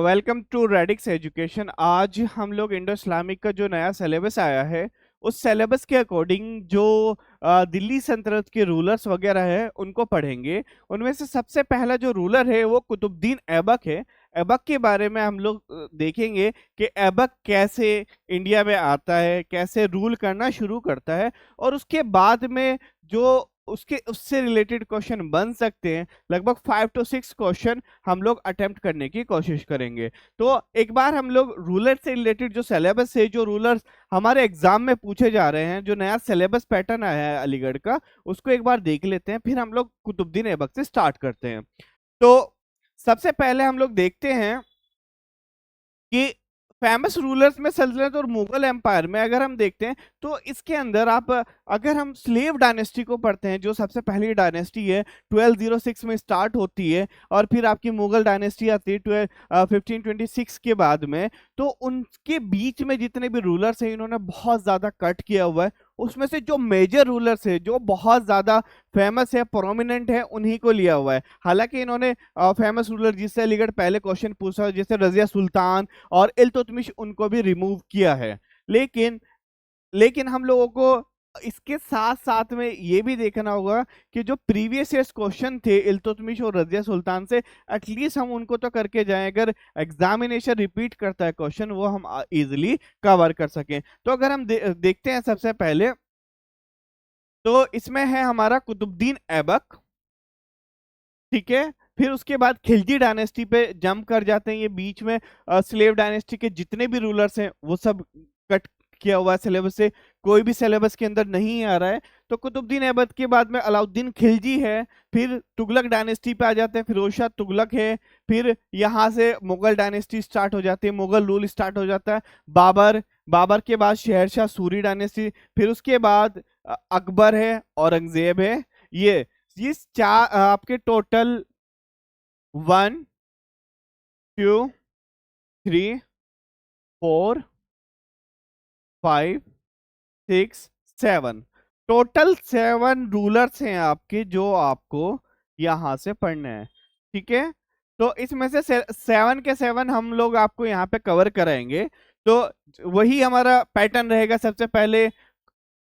Welcome to radix education. आज हम लोग इंडो इस्लामिक का जो नया सिलेबस आया है उस सिलेबस के अकॉर्डिंग जो दिल्ली सल्तनत के रूलर्स वगैरह है उनको पढ़ेंगे। उनमें से सबसे पहला जो रूलर है वो कुतुबुद्दीन ऐबक है। ऐबक के बारे में हम लोग देखेंगे कि ऐबक कैसे इंडिया में आता है, कैसे रूल करना शुरू करता है, और उसके बाद में जो उसके उससे रिलेटेड क्वेश्चन बन सकते हैं। लगभग 5 to 6 क्वेश्चन हम लोग अटेम्प्ट करने की कोशिश करेंगे। तो एक बार हम लोग रूलर से रिलेटेड जो सिलेबस है, जो रूलर्स हमारे एग्जाम में पूछे जा रहे हैं, जो नया सिलेबस पैटर्न आया है अलीगढ़ का, उसको एक बार देख लेते हैं, फिर हम लोग कुतुबुद्दीन ऐबक से स्टार्ट करते हैं। तो सबसे पहले हम लोग देखते हैं कि फेमस रूलर्स में सल्तनत और मुगल एम्पायर में अगर हम देखते हैं तो इसके अंदर आप अगर हम स्लेव डायनेस्टी को पढ़ते हैं, जो सबसे पहली डायनेस्टी है 1206 में स्टार्ट होती है, और फिर आपकी मुगल डायनेस्टी आती है 1526 के बाद में। तो उनके बीच में जितने भी रूलर्स हैं इन्होंने बहुत ज्यादा कट किया हुआ है। उसमें से जो मेजर रूलर्स है, जो बहुत ज्यादा फेमस है, प्रोमिनेंट है, उन्हीं को लिया हुआ है। हालांकि इन्होंने फेमस रूलर जिससे अलीगढ़ पहले क्वेश्चन पूछा, जैसे रजिया सुल्तान और इल्तुतमिश, उनको भी रिमूव किया है। लेकिन लेकिन हम लोगों को इसके साथ साथ में ये भी देखना होगा कि जो प्रीवियस ईयर्स क्वेश्चन थे इल्तुतमिश और रजिया सुल्तान से, एटलीस्ट हम उनको तो करके जाएं। अगर एग्जामिनेशन रिपीट करता है क्वेश्चन, वो हम इजीली कवर कर सकें। तो अगर हम देखते हैं सबसे पहले, तो इसमें है हमारा कुतुबुद्दीन ऐबक। ठीक है, फिर उसके बाद खिलजी डायनेस्टी पे जंप कर जाते हैं। ये बीच में स्लेव डायनेस्टी के जितने भी रूलर्स हैं वो सब कट किया हुआ है सिलेबस से, कोई भी सिलेबस के अंदर नहीं आ रहा है। तो कुतुबुद्दीन ऐबक के बाद में अलाउद्दीन खिलजी है, फिर तुगलक डायनेस्टी पे आ जाते हैं, फिरोज शाह तुगलक है, फिर यहाँ से मुगल डायनेस्टी स्टार्ट हो जाती है, मुगल रूल स्टार्ट हो जाता है। बाबर, बाबर के बाद शहरशाह सूरी डायनेस्टी, फिर उसके बाद अकबर है, औरंगजेब है। ये चार आपके टोटल 1 2 3 4 5 6 7, टोटल 7 रूलर्स हैं आपके जो आपको यहां से पढ़ने हैं। ठीक है, तो इसमें से 7 के 7 हम लोग आपको यहाँ पे कवर कराएंगे। तो वही हमारा पैटर्न रहेगा। सबसे पहले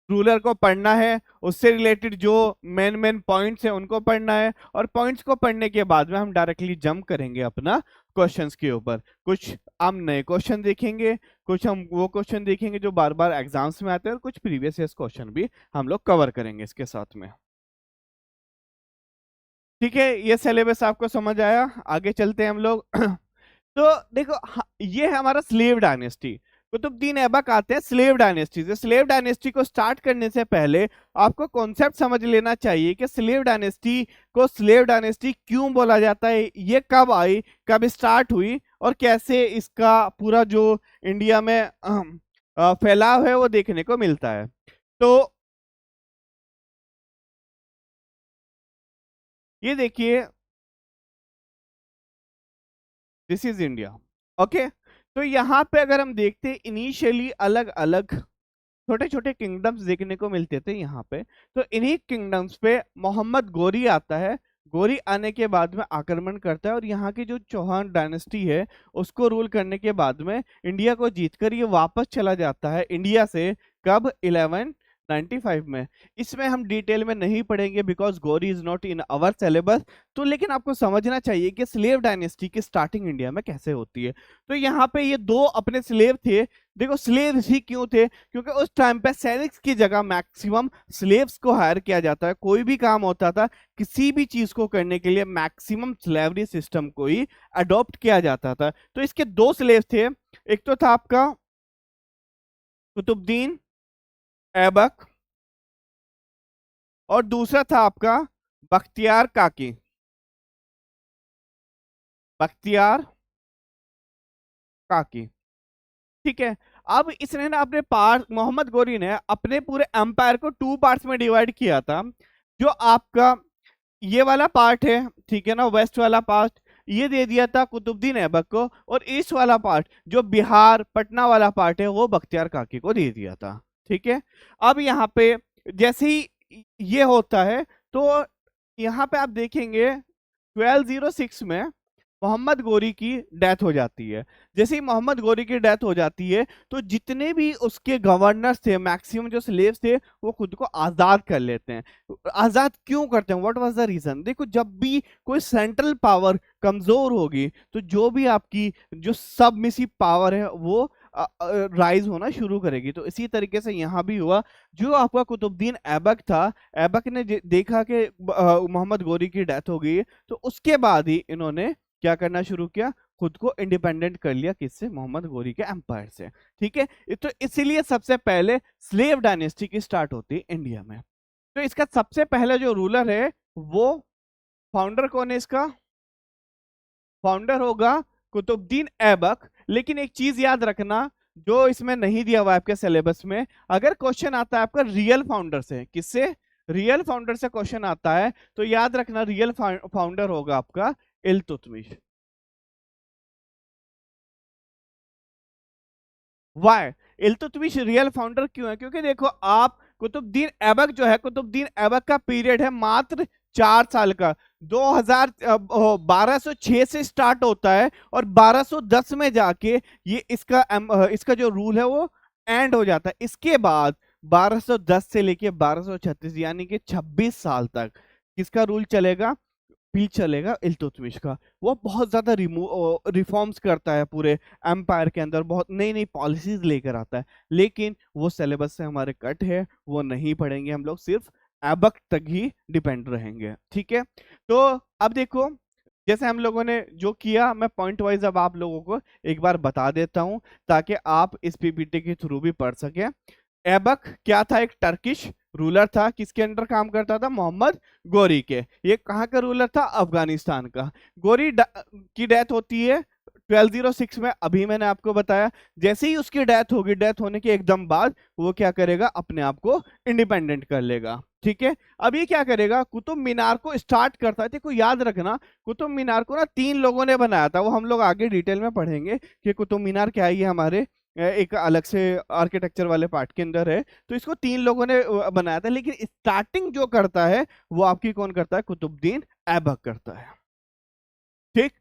रूलर को पढ़ना है, उससे रिलेटेड जो मेन मेन पॉइंट्स हैं उनको पढ़ना है, और पॉइंट्स को पढ़ने के बाद में हम डायरेक्टली जंप करेंगे अपना क्वेश्चंस के ऊपर। कुछ हम नए क्वेश्चन देखेंगे, कुछ हम वो क्वेश्चन देखेंगे जो बार बार एग्जाम्स में आते हैं, और कुछ प्रीवियस ईयर क्वेश्चन भी हम लोग कवर करेंगे इसके साथ में। ठीक है, ये सिलेबस आपको समझ आया? आगे चलते हैं हम लोग। तो देखो, ये है हमारा स्लेव डायनेस्टी। कुतुबुद्दीन ऐबक आते हैं स्लेव डायनेस्टी से। स्लेव डायनेस्टी को स्टार्ट करने से पहले आपको कॉन्सेप्ट समझ लेना चाहिए कि स्लेव डायनेस्टी को स्लेव डायनेस्टी क्यों बोला जाता है, ये कब आई, कब स्टार्ट हुई, और कैसे इसका पूरा जो इंडिया में फैलाव है वो देखने को मिलता है। तो ये देखिए, दिस इज इंडिया। ओके, तो यहाँ पे अगर हम देखते हैं इनिशियली अलग अलग छोटे छोटे किंगडम्स देखने को मिलते थे यहाँ पे। तो इन्हीं किंगडम्स पे मोहम्मद गोरी आता है। गोरी आने के बाद में आक्रमण करता है, और यहाँ की जो चौहान डायनेस्टी है उसको रूल करने के बाद में इंडिया को जीतकर ये वापस चला जाता है इंडिया से। कब? 1195 में। इसमें हम डिटेल में नहीं पढ़ेंगे बिकॉज गोरी is not in our syllabus. तो लेकिन आपको समझना चाहिए कि स्लेव डायनेस्टी की स्टार्टिंग इंडिया में कैसे होती है। तो यहाँ पे ये दो अपने स्लेव थे। देखो, स्लेव ही क्यों थे? क्योंकि उस टाइम पे सैनिक्स की जगह मैक्सिमम स्लेव्स को हायर किया जाता है। कोई भी काम होता था, किसी भी चीज को करने के लिए मैक्सिमम स्लेवरी सिस्टम को ही अडॉप्ट किया जाता था। तो इसके दो स्लेव थे। एक तो था आपका कुतुबुद्दीन ऐबक, और दूसरा था आपका बख्तियार काकी। बख्तियार काकी। ठीक है, अब इसने ना अपने पार्ट, मोहम्मद गोरी ने अपने पूरे एम्पायर को 2 पार्ट्स में डिवाइड किया था। जो आपका ये वाला पार्ट है, ठीक है ना, वेस्ट वाला पार्ट, ये दे दिया था कुतुबुद्दीन ऐबक को, और ईस्ट वाला पार्ट जो बिहार पटना वाला पार्ट है वो बख्तियार काकी को दे दिया था। ठीक है, अब यहाँ पे जैसे ही ये होता है, तो यहाँ पे आप देखेंगे 1206 में मोहम्मद गोरी की डेथ हो जाती है। जैसे ही मोहम्मद गोरी की डेथ हो जाती है तो जितने भी उसके गवर्नर्स थे, मैक्सिमम जो स्लेव्स थे, वो खुद को आजाद कर लेते हैं। आजाद क्यों करते हैं, व्हाट वाज द रीजन? देखो, जब भी कोई सेंट्रल पावर कमजोर होगी तो जो भी आपकी जो सबमिसिव पावर है वो राइज होना शुरू करेगी। तो इसी तरीके से यहाँ भी हुआ। जो आपका कुतुबुद्दीन ऐबक था, ऐबक ने देखा कि मोहम्मद गोरी की डेथ हो गई है, तो उसके बाद ही इन्होंने क्या करना शुरू किया, खुद को इंडिपेंडेंट कर लिया। किससे? मोहम्मद गोरी के एम्पायर से। ठीक है, तो इसीलिए सबसे पहले स्लेव डायनेस्टी की स्टार्ट होती है इंडिया में। तो इसका सबसे पहला जो रूलर है वो, फाउंडर कौन है इसका? फाउंडर होगा कुतुबुद्दीन ऐबक। लेकिन एक चीज याद रखना, जो इसमें नहीं दिया हुआ है आपके सिलेबस में, अगर क्वेश्चन आता है आपका रियल फाउंडर से, किससे? रियल फाउंडर से क्वेश्चन आता है तो याद रखना रियल फाउंडर होगा आपका Iltutmish. Why? Iltutmish real founder क्यों है? क्योंकि देखो, आप कुतुबुद्दीन ऐबक जो है, कुतुबुद्दीन ऐबक का पीरियड है मात्र 4 साल का। 1206 से स्टार्ट होता है और 1210 में जाके ये इसका जो रूल है वो एंड हो जाता है। इसके बाद 1210 से लेके 1236 यानी कि 26 साल तक किसका रूल चलेगा? भी चलेगा इल्तुतमिश का। वो बहुत ज्यादा रिफॉर्म्स करता है पूरे एम्पायर के अंदर, बहुत नई नई पॉलिसीज लेकर आता है। लेकिन वो सिलेबस से हमारे कट है, वो नहीं पढ़ेंगे हम लोग, सिर्फ ऐबक तक ही डिपेंड रहेंगे। ठीक है, तो अब देखो, जैसे हम लोगों ने जो किया, मैं पॉइंट वाइज अब आप लोगों को एक बार बता देता हूं ताकि आप इस पीपीटी के थ्रू भी पढ़ सकें। ऐबक क्या था? एक टर्किश रूलर था। किसके अंडर काम करता था? मोहम्मद गोरी के। ये कहाँ का रूलर था? अफगानिस्तान का। गोरी की डेथ होती है 1206 में, अभी मैंने आपको बताया। जैसे ही उसकी डेथ होगी, डेथ होने के एकदम बाद वो क्या करेगा? अपने आप को इंडिपेंडेंट कर लेगा। ठीक है, अब ये क्या करेगा? कुतुब मीनार को स्टार्ट करता है। देखो, याद रखना, कुतुब मीनार को ना 3 लोगों ने बनाया था। वो हम लोग आगे डिटेल में पढ़ेंगे कि कुतुब मीनार क्या है, ये हमारे एक अलग से आर्किटेक्चर वाले पार्ट के अंदर है। तो इसको 3 लोगों ने बनाया था, लेकिन स्टार्टिंग जो करता है वो आपकी कौन करता है? कुतुबुद्दीन ऐबक करता है। ठीक।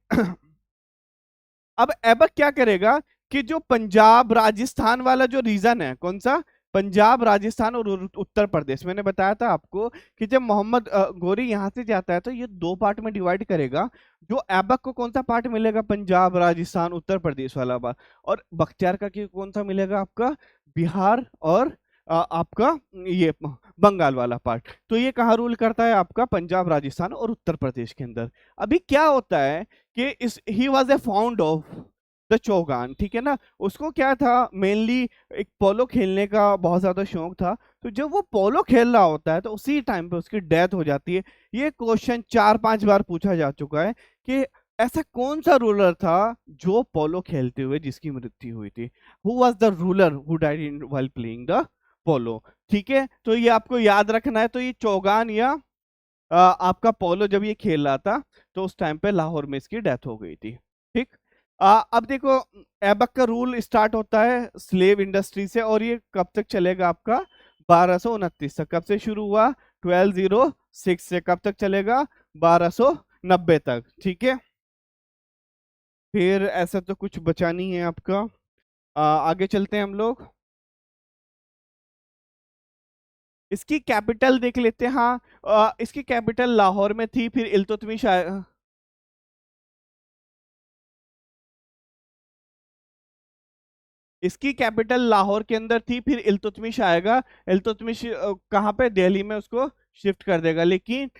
अब ऐबक क्या करेगा कि जो पंजाब राजस्थान वाला जो रीजन है, कौन सा? पंजाब, राजस्थान और उत्तर प्रदेश। मैंने बताया था आपको कि जब मोहम्मद गोरी यहां से जाता है तो ये 2 पार्ट में डिवाइड करेगा। जो ऐबक को कौन सा पार्ट मिलेगा? पंजाब, राजस्थान, उत्तर प्रदेश वाला पार्ट। और बख्तियार का कौन सा मिलेगा? आपका बिहार और आपका ये बंगाल वाला पार्ट। तो ये कहाँ रूल करता है? आपका पंजाब, राजस्थान और उत्तर प्रदेश के अंदर। अभी क्या होता है कि इस he was a found of the Chaugan. ठीक है ना, उसको क्या था? मेनली एक पोलो खेलने का बहुत ज्यादा शौक था। तो जब वो पोलो खेल रहा होता है तो उसी टाइम पे उसकी डेथ हो जाती है। ये क्वेश्चन 4-5 बार पूछा जा चुका है कि ऐसा कौन सा रूलर था जो पोलो खेलते हुए जिसकी मृत्यु हुई थी? Who was the ruler who died in while playing the polo? ठीक है, तो ये आपको याद रखना है। तो ये चौगान या आपका पोलो जब ये खेल रहा था तो उस टाइम पे लाहौर में इसकी डेथ हो गई थी। ठीक। अब देखो, ऐबक का रूल स्टार्ट होता है स्लेव इंडस्ट्री से, और ये कब तक चलेगा? आपका 1229 तक। कब से शुरू हुआ? 1206 से। कब तक चलेगा? 1290 तक। ठीक है, फिर ऐसा तो कुछ बचा नहीं है आपका। आगे चलते हैं हम लोग। इसकी कैपिटल देख लेते हैं। हाँ, इसकी कैपिटल लाहौर में थी, फिर इल्तुतमिश आया। इसकी कैपिटल लाहौर के अंदर थी, फिर इल्तुतमिश आएगा। इल्तुतमिश कहाँ पे? दिल्ली में उसको शिफ्ट कर देगा। लेकिन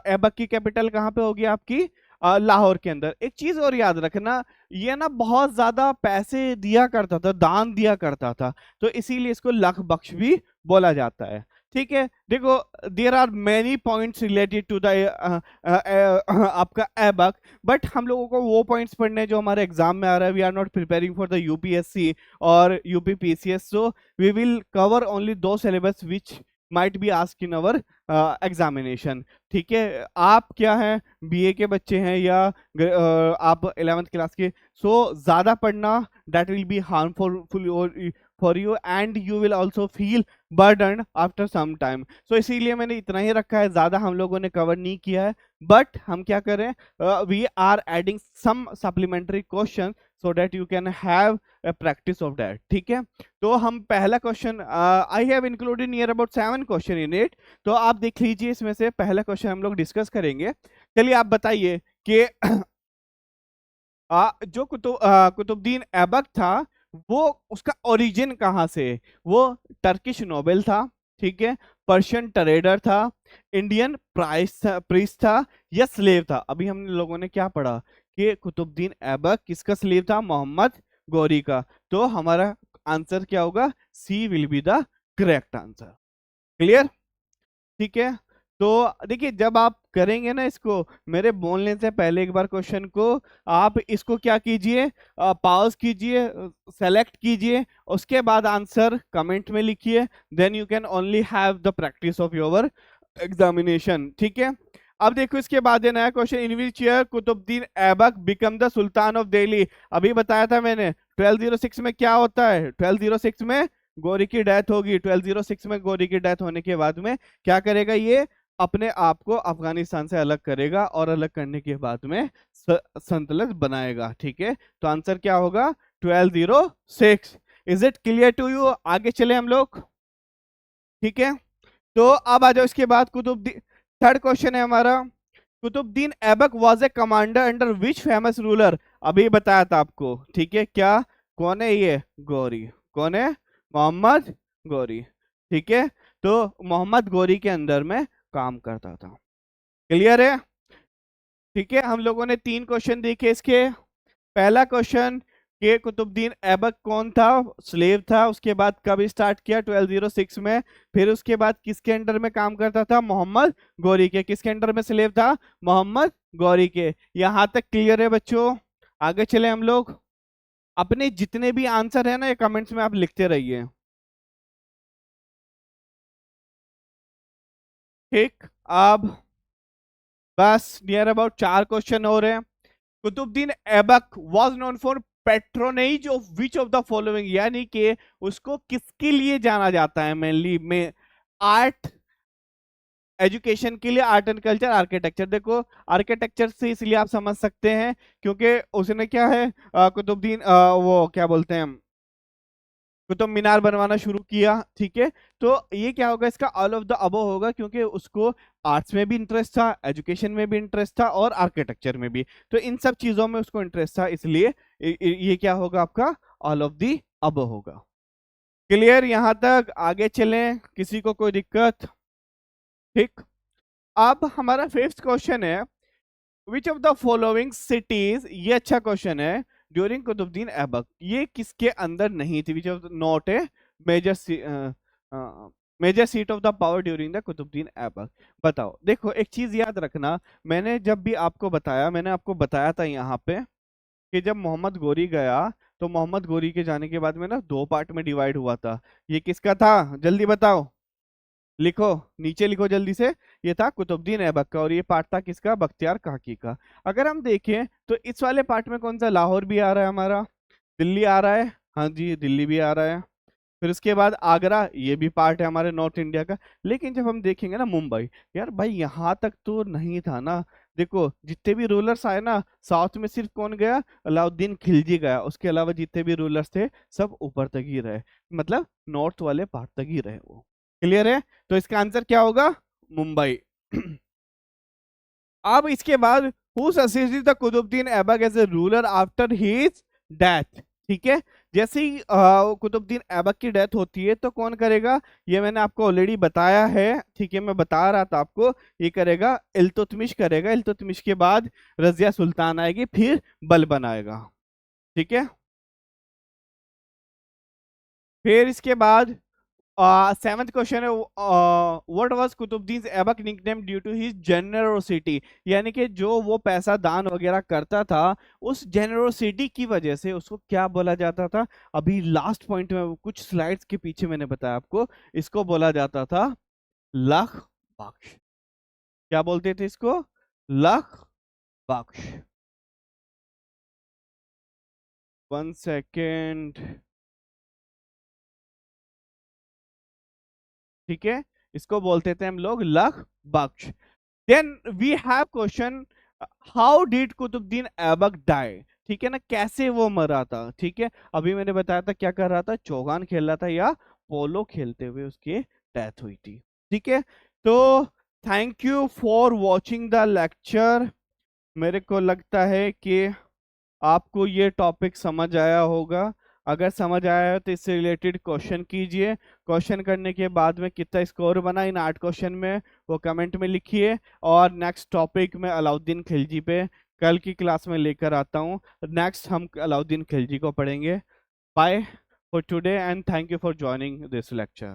ऐबक की कैपिटल कहाँ पे होगी आपकी? लाहौर के अंदर। एक चीज और याद रखना, ये ना बहुत ज्यादा पैसे दिया करता था, दान दिया करता था, तो इसीलिए इसको लख बख्श भी बोला जाता है। ठीक है, देखो, there are many points related to the आपका ऐबक, बट हम लोगों को वो पॉइंट्स पढ़ने हैं जो हमारे एग्जाम में आ रहा है। We are not preparing for the UPSC और UPPCS, so we will cover only the syllabus which might be ask in our examination. ठीक है, आप क्या हैं? बीए के बच्चे हैं या आप 11th क्लास के, सो ज्यादा पढ़ना that will be harmful for you and you will also feel burden after some time. So इसीलिए मैंने इतना ही रखा है, ज्यादा हम लोगों ने कवर नहीं किया है। बट हम क्या करें, we are adding some supplementary question so that you can have a practice of that, ठीक है। तो हम पहला question, I have included near about 7 question in it, तो आप देख लीजिए, इसमें से पहला क्वेश्चन हम लोग डिस्कस करेंगे। चलिए आप बताइए कि जो कुतुबुद्दीन ऐबक था, वो उसका ओरिजिन कहाँ से है? वो टर्किश नोबेल था, ठीक है, पर्शियन ट्रेडर था, इंडियन प्रीस्ट था, या स्लेव था? अभी हम लोगों ने क्या पढ़ा कि कुतुबुद्दीन ऐबक किसका स्लेव था? मोहम्मद गौरी का। तो हमारा आंसर क्या होगा? C will be the correct answer. Clear? ठीक है। तो देखिए, जब आप करेंगे ना इसको, मेरे बोलने से पहले एक बार क्वेश्चन को आप इसको क्या कीजिए, पॉज कीजिए, सेलेक्ट कीजिए, उसके बाद आंसर कमेंट में लिखिए, then you can only have the practice of your examination, ठीक है। अब देखो, इसके बाद है नया question, in which year Qutubuddin Aibak become the sultan of Delhi? अभी बताया था मैंने, 1206 में क्या होता है? 1206 में गौरी की डेथ होगी। 1206 में गौरी की डेथ होने के बाद में क्या करेगा? ये अपने आप को अफगानिस्तान से अलग करेगा, और अलग करने के बाद में संतुलित बनाएगा, ठीक है। तो आंसर क्या होगा? 1206। Is it clear to you? आगे चले हम लोग, ठीक है। तो अब आ जाओ, इसके बाद कुतुबुद्दीन, थर्ड क्वेश्चन है हमारा, Qutubuddin Aibak was a commander under which famous ruler? अभी बताया था आपको, ठीक है। क्या, कौन है ये? गौरी। कौन है? मोहम्मद गौरी, ठीक है। तो मोहम्मद गौरी के अंदर में काम करता था। क्लियर है? ठीक है। हम लोगों ने 3 क्वेश्चन देखे इसके। पहला क्वेश्चन के कुतुबुद्दीन ऐबक कौन था? स्लेव था। उसके बाद कब स्टार्ट किया? 1206 में। फिर उसके बाद किसके अंडर में काम करता था? मोहम्मद गौरी के। किसके अंडर में स्लेव था? मोहम्मद गौरी के। यहां तक क्लियर है बच्चों? आगे चले हम लोग। अपने जितने भी आंसर है ना, ये कमेंट्स में आप लिखते रहिए, ठीक। अब बस नियर अबाउट 4 क्वेश्चन हो रहे हैं। Qutubuddin Aibak was known for patronage of which of the following? यानी कि उसको किसके लिए जाना जाता है मेनली में? आर्ट, एजुकेशन के लिए, आर्ट एंड कल्चर, आर्किटेक्चर। देखो, आर्किटेक्चर से इसलिए आप समझ सकते हैं क्योंकि उसने क्या है, कुतुबुद्दीन वो क्या बोलते हैं, कुतुब मीनार बनवाना शुरू किया, ठीक है। तो ये क्या होगा? इसका ऑल ऑफ द अबव होगा, क्योंकि उसको आर्ट्स में भी इंटरेस्ट था, एजुकेशन में भी इंटरेस्ट था, और आर्किटेक्चर में भी। तो इन सब चीजों में उसको इंटरेस्ट था, इसलिए ये क्या होगा आपका? ऑल ऑफ द अबव होगा। क्लियर यहां तक? आगे चलें, किसी को कोई दिक्कत? ठीक। अब हमारा फिफ्थ क्वेश्चन है, विच ऑफ द फॉलोइंग सिटीज, ये अच्छा क्वेश्चन है, ड्यूरिंग कुतुबुद्दीन ऐबक, ये किसके अंदर नहीं थी? Which of not a major major seat of the power during the Qutubuddin Aibak? बताओ। देखो, एक चीज याद रखना, मैंने जब भी आपको बताया, मैंने आपको बताया था यहाँ पे कि जब मोहम्मद गोरी गया, तो मोहम्मद गोरी के जाने के बाद में ना 2 पार्ट में डिवाइड हुआ था। ये किसका था? जल्दी बताओ, लिखो, नीचे लिखो जल्दी से। ये था कुतुबुद्दीन ऐबक का, और ये पार्ट था किसका? बख्तियार काकी का। अगर हम देखें तो इस वाले पार्ट में कौन सा? लाहौर भी आ रहा है हमारा, दिल्ली आ रहा है, हाँ जी, दिल्ली भी आ रहा है। फिर उसके बाद आगरा, ये भी पार्ट है हमारे नॉर्थ इंडिया का। लेकिन जब हम देखेंगे ना मुंबई, यार भाई यहाँ तक तो नहीं था ना। देखो, जितने भी रूलर्स आए ना, साउथ में सिर्फ कौन गया? अलाउद्दीन खिलजी गया। उसके अलावा जितने भी रूलर्स थे, सब ऊपर तक ही रहे, मतलब नॉर्थ वाले पार्ट तक ही रहे वो। क्लियर है? तो इसका आंसर क्या होगा? मुंबई। अब इसके बाद, who succeeded the Qutubuddin Aibak as a ruler after his death? ठीक है। जैसे ही कुतुबुद्दीन ऐबक की डेथ होती है, तो कौन करेगा? ये मैंने आपको ऑलरेडी बताया है, ठीक है, मैं बता रहा था आपको। ये करेगा इल्तुतमिश करेगा। इल्तुतमिश के बाद रजिया सुल्तान आएगी, फिर बलबन आएगा, ठीक है। फिर इसके बाद सेवंथ क्वेश्चन है, what was Qutubuddin Aibak nickname due to his generosity? यानी कि जो वो पैसा दान वगैरह करता था, उस जेनरोसिटी की वजह से उसको क्या बोला जाता था? अभी लास्ट पॉइंट में कुछ स्लाइड्स के पीछे मैंने बताया आपको, इसको बोला जाता था लख बख्श। क्या बोलते थे इसको? लख बख्श। 1 सेकेंड, ठीक है। इसको बोलते थे हम लोग Lakh Bakhsh. Then we have question, how did Qutbuddin Aibak die? ठीक है ना, कैसे वो मरा था? ठीक है, अभी मैंने बताया था क्या कर रहा था, चौगान खेल रहा था या पोलो खेलते हुए उसकी डेथ हुई थी। ठीक है, तो thank you for watching the lecture. मेरे को लगता है कि आपको ये टॉपिक समझ आया होगा। अगर समझ आया है तो इससे रिलेटेड क्वेश्चन कीजिए। क्वेश्चन करने के बाद में कितना स्कोर बना इन 8 क्वेश्चन में वो कमेंट में लिखिए। और नेक्स्ट टॉपिक मैं अलाउद्दीन खिलजी पे कल की क्लास में लेकर आता हूँ। नेक्स्ट हम अलाउद्दीन खिलजी को पढ़ेंगे। Bye for today and thank you for joining this lecture.